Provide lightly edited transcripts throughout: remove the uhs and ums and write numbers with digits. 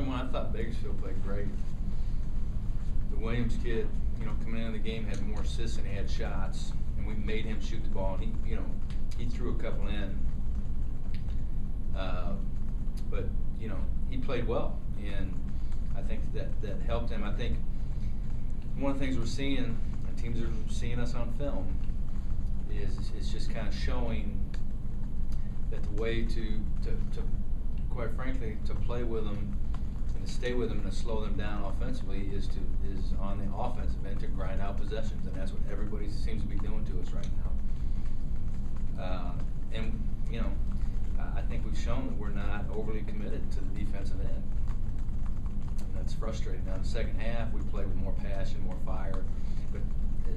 number one, I thought Bakersfield played great. The Williams kid, coming into the game had more assists than he had shots, and we made him shoot the ball. And he threw a couple in, but he played well, and I think that helped him. I think one of the things we're seeing, and teams are seeing us on film, is it's just kind of showing that the way to quite frankly, to play with them and to stay with them and to slow them down offensively is on the offensive end to grind out possessions, and that's what everybody seems to be doing to us right now. I think we've shown that we're not overly committed to the defensive end. And that's frustrating. Now in the second half, we played with more passion, more fire, but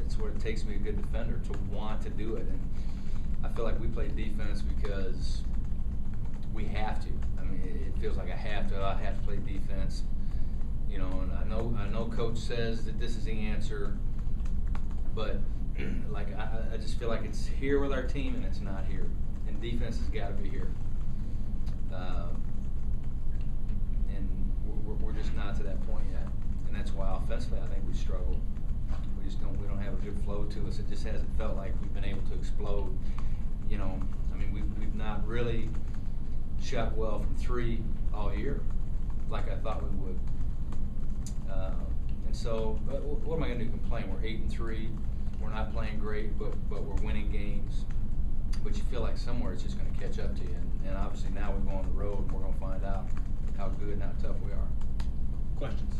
it's what it takes to be a good defender, to want to do it. And I feel like we play defense because we have to. I mean, it feels like I have to play defense. And I know Coach says that this is the answer, but like I just feel like it's here with our team and it's not here. And defense has got to be here. And we're just not to that point yet. And that's why offensively I think we struggle. We don't have a good flow to us. It just hasn't felt like we've been able to explode. We've not really shot well from three all year, like I thought we would. And so, what am I going to do? Complain? We're 8-3. We're not playing great, but we're winning games. But you feel like somewhere it's just going to catch up to you. And obviously now we go on the road and we're going to find out how good and how tough we are. Questions?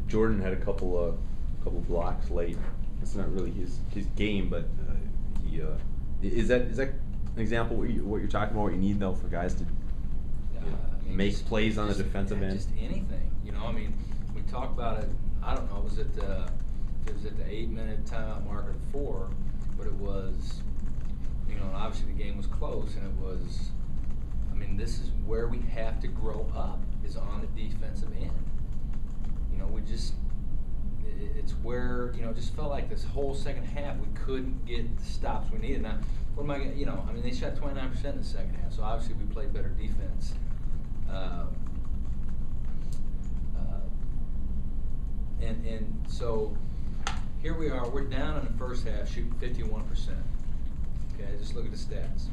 Jordan had a couple blocks late. It's not really his game, but he is that an example what you're talking about? What you need though for guys to make plays on the defensive end? Just anything, we talk about it. I don't know. Was it the 8-minute timeout mark or the 4? But it was, and obviously the game was close, and it was. This is where we have to grow up, is on the defensive end. It's where, it just felt like this whole second half we couldn't get the stops we needed. Now, what am I going to, they shot 29% in the second half, so obviously we played better defense. And so here we are, we're down in the first half, shooting 51%. Okay, just look at the stats.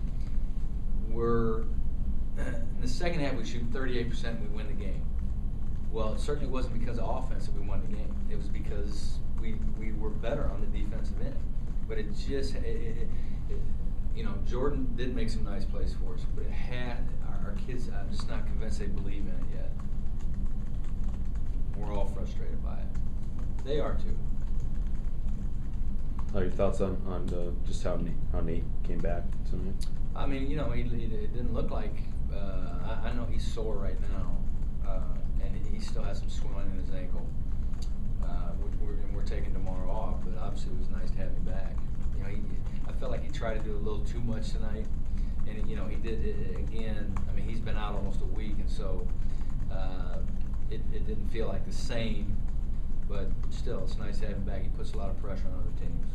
In the second half, we shoot 38% and we win the game. Well, it certainly wasn't because of offense that we won the game. It was because we were better on the defensive end. But it just, Jordan did make some nice plays for us, but it had, our kids, I'm just not convinced they believe in it yet. We're all frustrated by it. They are too. Your thoughts on just how Nate came back tonight? It didn't look like, I know he's sore right now. And he still has some swelling in his ankle. We're taking tomorrow off, but obviously it was nice to have him back. I felt like he tried to do a little too much tonight, and he did it again. He's been out almost a week, and so it didn't feel like the same. But still, it's nice to have him back. He puts a lot of pressure on other teams.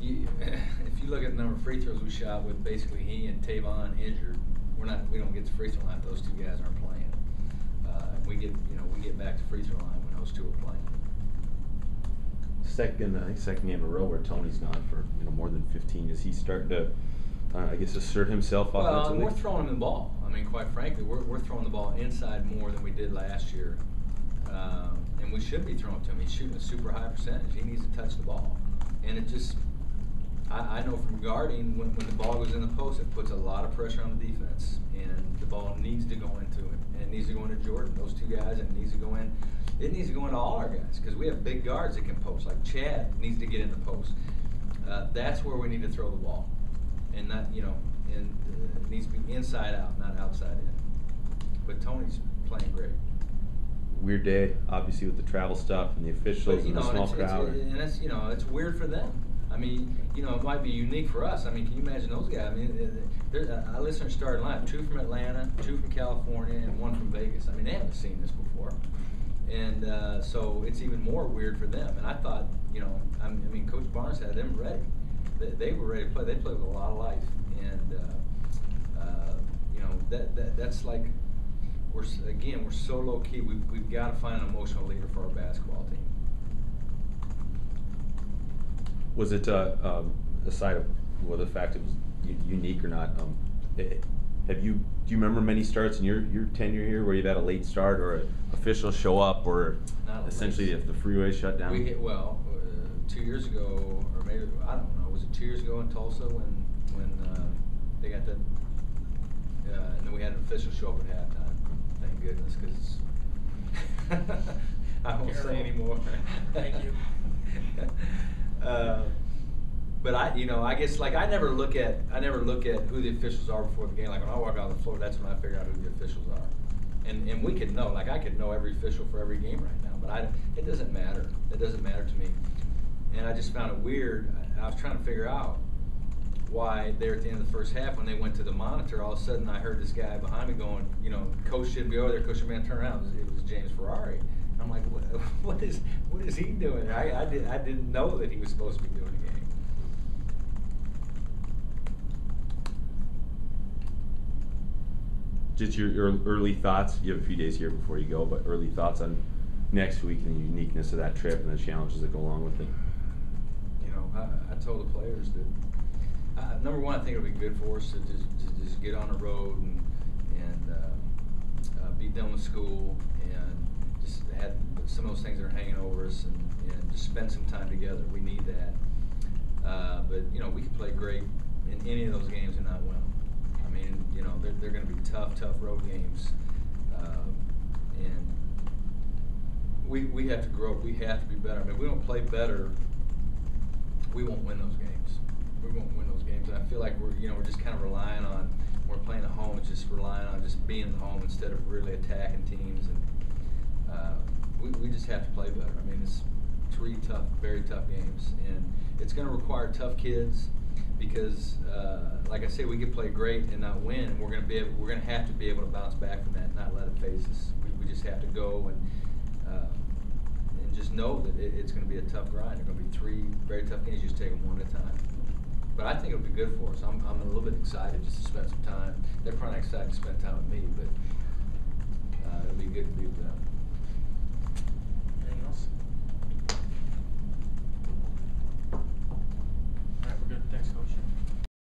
If you look at the number of free throws we shot with basically he and Tavon injured, we don't get to free throw line if those two guys aren't playing. We get back to free throw line when those two are playing. Second game in a row where Tony's gone for more than 15. Is he starting to, assert himself offensively? Well, we're throwing him the ball. Quite frankly, we're throwing the ball inside more than we did last year, and we should be throwing to him. He's shooting a super high percentage. He needs to touch the ball, and it just. I know from guarding, when the ball goes in the post, it puts a lot of pressure on the defense, and the ball needs to go into it, and it needs to go into Jordan, those two guys, and it needs to go in. It needs to go into all our guys, because we have big guards that can post, like Chad needs to get in the post. That's where we need to throw the ball, and not, and it needs to be inside out, not outside in. But Tony's playing great. Weird day, obviously, with the travel stuff and the officials and the small crowd. And that's, it's weird for them. It might be unique for us. Can you imagine those guys? I listen to starting line, 2 from Atlanta, 2 from California, and 1 from Vegas. They haven't seen this before. And so it's even more weird for them. And I thought, Coach Barnes had them ready. They were ready to play. They played with a lot of life. And that's like, we're so low key. We've got to find an emotional leader for our basketball team. Was it aside of whether the fact it was unique or not? Do you remember many starts in your tenure here where you've had a late start or officials show up or essentially if the freeway shut down? 2 years ago, or maybe I don't know. Was it 2 years ago in Tulsa when they got that? And then we had an official show up at halftime. Thank goodness, because I won't say anymore. Thank you. But I guess like I never look at who the officials are before the game. Like when I walk out on the floor, that's when I figure out who the officials are. And we could know. Like I could know every official for every game right now. But it doesn't matter. It doesn't matter to me. And I just found it weird. I was trying to figure out why there at the end of the first half when they went to the monitor, all of a sudden I heard this guy behind me going, coach shouldn't be over there. Coach should turn around. It was James Ferrari. And I'm like, what is he doing? I didn't know that he was supposed to be doing a game. Just your early thoughts. You have a few days here before you go, but early thoughts on next week and the uniqueness of that trip and the challenges that go along with it. I told the players that number one, I think it'll be good for us to just get on the road and be done with school and just have some of those things that are hanging over us and just spend some time together. We need that. But we can play great in any of those games and not win them. I mean, they're going to be tough road games, and we have to grow up. We have to be better. I mean, if we don't play better, we won't win those games. We won't win those games. And I feel like we're just kind of relying on, when we're playing at home, it's just relying on just being at home instead of really attacking teams. And we just have to play better. I mean, it's 3 tough, very tough games, and it's going to require tough kids because, like I say, we can play great and not win. And we're going to have to be able to bounce back from that, and not let it phase us. We just have to go and just know that it's going to be a tough grind. There are going to be 3 very tough games. You just take them one at a time. But I think it'll be good for us. I'm a little bit excited just to spend some time. They're probably excited to spend time with me, but it'll be good to be with them.